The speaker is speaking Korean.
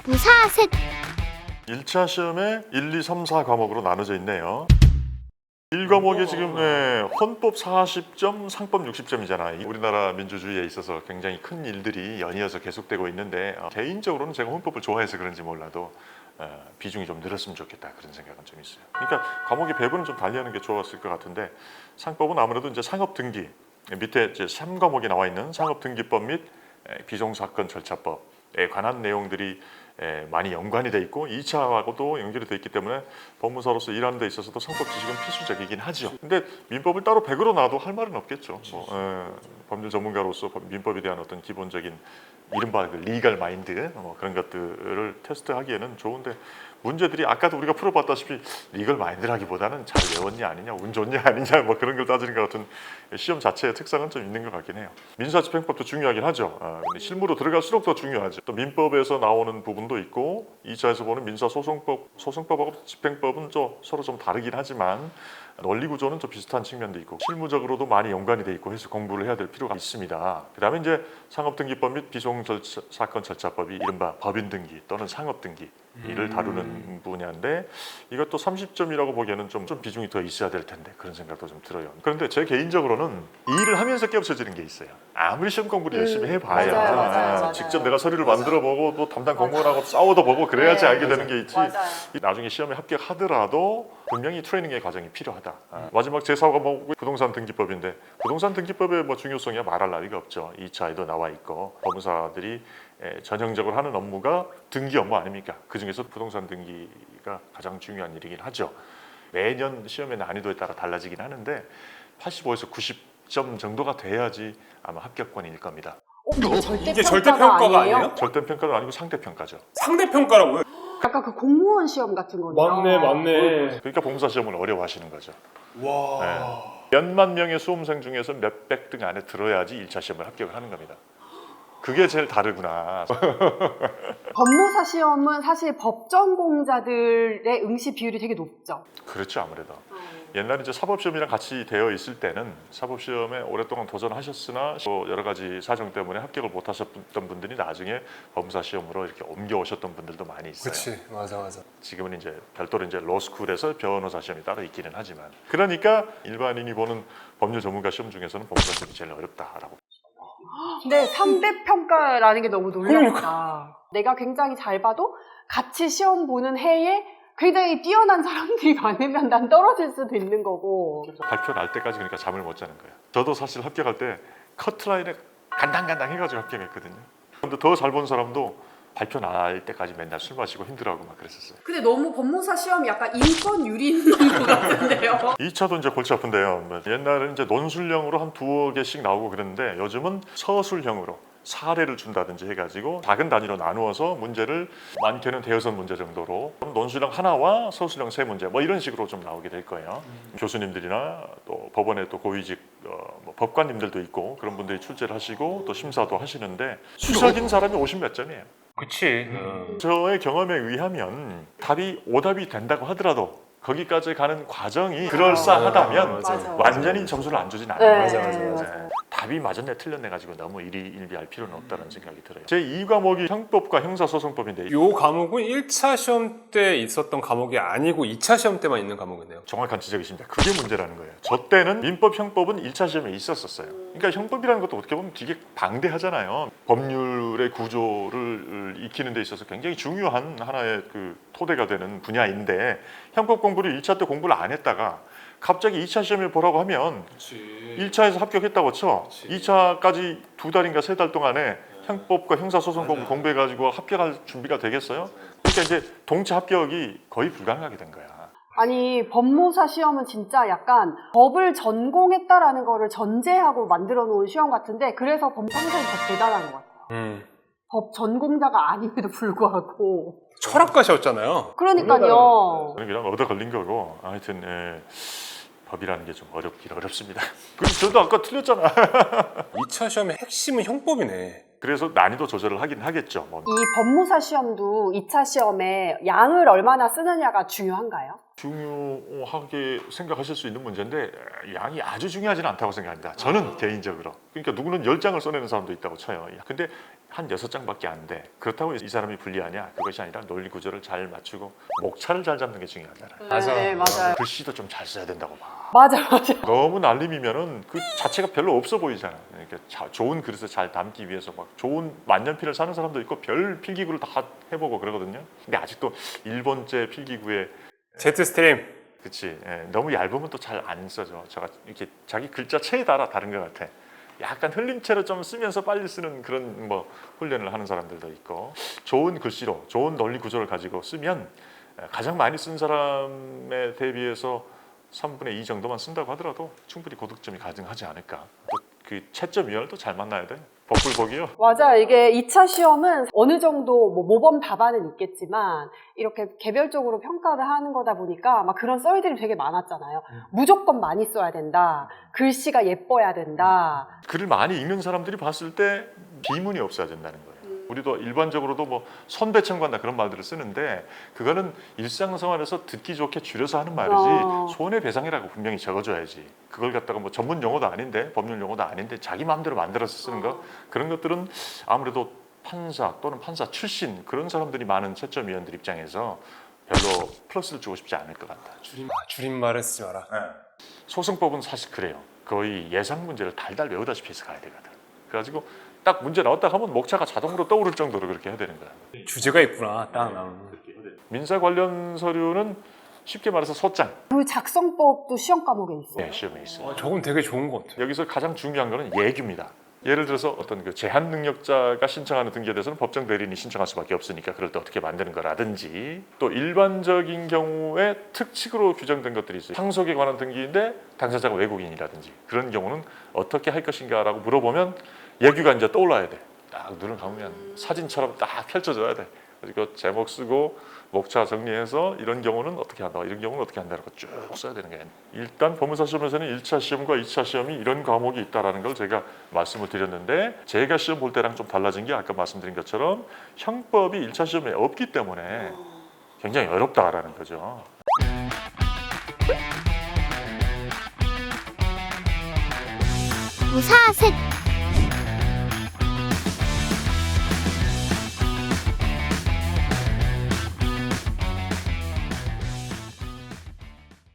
무사색 1차 시험에 1, 2, 3, 4 과목으로 나눠져 있네요. 1과목이 지금 헌법 40점, 상법 60점이잖아. 우리나라 민주주의에 있어서 굉장히 큰 일들이 연이어서 계속되고 있는데 개인적으로는 제가 헌법을 좋아해서 그런지 몰라도 비중이 좀 늘었으면 좋겠다 그런 생각은 좀 있어요. 그러니까 과목의 배분은 좀 달리하는 게 좋았을 것 같은데 상법은 아무래도 이제 상업등기 밑에 이제 3과목이 나와 있는 상업등기법 및 비정사건 절차법에 관한 내용들이 많이 연관이 돼 있고 2차하고도 연결이 돼 있기 때문에 법무사로서 일하는 데 있어서도 상법 지식은 필수적이긴 하죠. 근데 민법을 따로 100으로 놔도 할 말은 없겠죠. 법률 전문가로서 민법에 대한 어떤 기본적인 이른바 그 리걸 마인드 그런 것들을 테스트하기에는 좋은데 문제들이 아까도 우리가 풀어봤다시피 리걸 마인드라기보다는 잘 외웠냐 아니냐 운 좋냐 아니냐 뭐 그런 걸 따지는 것 같은 시험 자체의 특성은 좀 있는 것 같긴 해요. 민사집행법도 중요하긴 하죠. 근데 실무로 들어갈수록 더 중요하죠. 또 민법에서 나오는 부분도 있고 2차에서 보는 민사소송법, 소송법하고 집행법은 서로 좀 다르긴 하지만 논리 구조는 좀 비슷한 측면도 있고 실무적으로도 많이 연관이 돼 있고 해서 공부를 해야 될 필요가 있습니다. 그다음에 이제 상업등기법 및 비송사건 절차법이 이른바 법인등기 또는 상업등기를 다루는 분야인데 이것도 30점이라고 보기에는 좀 비중이 더 있어야 될 텐데 그런 생각도 좀 들어요. 그런데 제 개인적으로는 일을 하면서 깨우쳐지는 게 있어요. 아무리 시험 공부를 열심히 해봐야 맞아요. 직접 내가 서류를 만들어보고 또 담당 공무원하고 싸워도 보고 그래야지 알게 되는 게 있지. 나중에 시험에 합격하더라도 분명히 트레이닝의 과정이 필요하다. 마지막 제4과목이 부동산 등기법인데 부동산 등기법의 뭐 중요성이야 말할 나위가 없죠. 2차에도 나와 있고 법무사들이 전형적으로 하는 업무가 등기 업무 아닙니까? 그중에서 부동산 등기가 가장 중요한 일이긴 하죠. 매년 시험의 난이도에 따라 달라지긴 하는데 85에서 90점 정도가 돼야지 아마 합격권일 겁니다. 이게 절대평가가 아니에요? 절대평가는 아니고 상대평가죠. 상대평가라고요? 약간 그 공무원 시험 같은 거네요. 맞네. 그러니까 법무사 시험을 어려워하시는 거죠. 와. 몇만 명의 수험생 중에서 몇백 등 안에 들어야지 1차 시험을 합격을 하는 겁니다. 그게 제일 다르구나. 법무사 시험은 사실 법전공자들의 응시 비율이 되게 높죠. 그렇죠, 아무래도. 옛날에 이제 사법시험이랑 같이 되어 있을 때는 사법시험에 오랫동안 도전하셨으나 여러 가지 사정 때문에 합격을 못 하셨던 분들이 나중에 법무사 시험으로 이렇게 옮겨오셨던 분들도 많이 있어요. 그렇지, 맞아. 지금은 이제 별도로 이제 로스쿨에서 변호사 시험이 따로 있기는 하지만 그러니까 일반인이 보는 법률 전문가 시험 중에서는 법무사 시험이 제일 어렵다라고. 근데 3대 평가라는 게 너무 놀랍다. 내가 굉장히 잘 봐도 같이 시험 보는 해에 굉장히 뛰어난 사람들이 많으면 난 떨어질 수도 있는 거고. 발표 날 때까지 그러니까 잠을 못 자는 거예요. 저도 사실 합격할 때 커트라인에 간당간당 해가지고 합격했거든요. 근데 더 잘 본 사람도 발표 날 때까지 맨날 술 마시고 힘들어하고 막 그랬었어요. 근데 너무 법무사 시험이 약간 인권 유리 있는 것 같은데요. 2차도 이제 골치 아픈데요. 옛날에는 이제 논술형으로 한 2개씩 나오고 그랬는데 요즘은 서술형으로 사례를 준다든지 해가지고 작은 단위로 나누어서 문제를 많게는 대여섯 문제 정도로 논술형 하나와 서술형 3문제 뭐 이런 식으로 좀 나오게 될 거예요. 교수님들이나 또 법원의 또 고위직 뭐 법관님들도 있고 그런 분들이 출제를 하시고 또 심사도 하시는데 수석인 사람이 50몇 점이에요. 그치. 저의 경험에 의하면 답이 오답이 된다고 하더라도 거기까지 가는 과정이 그럴싸하다면 완전히 점수를 안 주진 않아요. 맞아. 답이 맞았네 틀렸네 가지고 너무 일희일비할 필요는 없다는 생각이 들어요. 제 2과목이 형법과 형사소송법인데 요 과목은 1차 시험 때 있었던 과목이 아니고 2차 시험 때만 있는 과목이네요. 정확한 지적이십니다. 그게 문제라는 거예요. 저 때는 민법, 형법은 1차 시험에 있었어요. 그러니까 형법이라는 것도 어떻게 보면 되게 방대하잖아요. 법률의 구조를 익히는 데 있어서 굉장히 중요한 하나의 그 토대가 되는 분야인데 형법 공부를 1차 때 공부를 안 했다가 갑자기 2차 시험을 보라고 하면 1차에서 합격했다고 쳐 2차까지 2달인가 3달 동안에 형법과 형사소송법을 공부해가지고 합격할 준비가 되겠어요? 그러니까 이제 동체 합격이 거의 불가능하게 된 거야. 아니 법무사 시험은 진짜 약간 법을 전공했다라는 거를 전제하고 만들어 놓은 시험 같은데 그래서 법무사는 더 대단한 것 같아요. 법 전공자가 아님에도 불구하고 철학가셨잖아요. 그러니까요. 저는 그냥 얻어 걸린 거고 하여튼 법이라는 게 좀 어렵긴 어렵습니다. 그럼 저도 아까 틀렸잖아. 2차 시험의 핵심은 형법이네. 그래서 난이도 조절을 하긴 하겠죠. 뭐. 이 법무사 시험도 2차 시험에 양을 얼마나 쓰느냐가 중요한가요? 중요하게 생각하실 수 있는 문제인데 양이 아주 중요하지는 않다고 생각합니다. 저는 개인적으로. 그러니까 누구는 10장을 써내는 사람도 있다고 쳐요. 근데 한 6장밖에 안 돼. 그렇다고 이 사람이 불리하냐? 그것이 아니라 논리 구조를 잘 맞추고 목차를 잘 잡는 게 중요하잖아요. 맞아. 네, 맞아요. 글씨도 좀 잘 써야 된다고 봐. 맞아. 너무 날림이면은 그 자체가 별로 없어 보이잖아. 그러니까 좋은 그릇을 잘 담기 위해서 막 좋은 만년필을 사는 사람도 있고 별 필기구를 다 해보고 그러거든요. 근데 아직도 1번째 필기구에 제트 스트림. 그치. 너무 얇으면 또 잘 안 써져. 제가 이렇게 자기 글자체에 따라 다른 것 같아. 약간 흘림체로 좀 쓰면서 빨리 쓰는 그런 뭐 훈련을 하는 사람들도 있고 좋은 글씨로 좋은 논리 구조를 가지고 쓰면 가장 많이 쓴 사람에 대비해서 3분의 2 정도만 쓴다고 하더라도 충분히 고득점이 가능하지 않을까. 또 그 채점 위원을 또 잘 만나야 돼. 버풀복이요. 맞아요. 이게 2차 시험은 어느 정도 뭐 모범 답안은 있겠지만 이렇게 개별적으로 평가를 하는 거다 보니까 막 그런 썰들이 되게 많았잖아요. 무조건 많이 써야 된다. 글씨가 예뻐야 된다. 글을 많이 읽는 사람들이 봤을 때 비문이 없어야 된다는 거예요. 우리도 일반적으로도 뭐 손배청관다 그런 말들을 쓰는데 그거는 일상생활에서 듣기 좋게 줄여서 하는 말이지 손해배상이라고 분명히 적어줘야지. 그걸 갖다가 뭐 전문 용어도 아닌데 법률 용어도 아닌데 자기 마음대로 만들어서 쓰는 거 그런 것들은 아무래도 판사 또는 판사 출신 그런 사람들이 많은 채점위원들 입장에서 별로 플러스를 주고 싶지 않을 것 같다. 줄임말을 쓰지 마라. 소승법은 사실 그래요. 거의 예상 문제를 달달 외우다시피 해서 가야 되거든. 그래가지고 딱 문제 나왔다 하면 목차가 자동으로 떠오를 정도로 그렇게 해야 되는 거야. 주제가 있구나. 딱 나오는. 민사 관련 서류는 쉽게 말해서 소장. 그 작성법도 시험 과목에 있어요. 네, 시험에 있어요. 저건 되게 좋은 것 같아요. 여기서 가장 중요한 거는 예규입니다. 예를 들어서 어떤 그 제한 능력자가 신청하는 등기에 대해서는 법정 대리인이 신청할 수밖에 없으니까 그럴 때 어떻게 만드는 거라든지 또 일반적인 경우에 특칙으로 규정된 것들이 있어요. 상속에 관한 등기인데 당사자가 외국인이라든지 그런 경우는 어떻게 할 것인가라고 물어보면 예규가 이제 떠올라야 돼. 딱 눈을 감으면 사진처럼 딱 펼쳐져야 돼. 그리고 제목 쓰고 목차 정리해서 이런 경우는 어떻게 한다, 이런 경우는 어떻게 한다고 쭉 써야 되는 거예요. 일단 법무사 시험에서는 1차 시험과 2차 시험이 이런 과목이 있다라는 걸 제가 말씀을 드렸는데 제가 시험 볼 때랑 좀 달라진 게 아까 말씀드린 것처럼 형법이 1차 시험에 없기 때문에 굉장히 어렵다라는 거죠. 무사색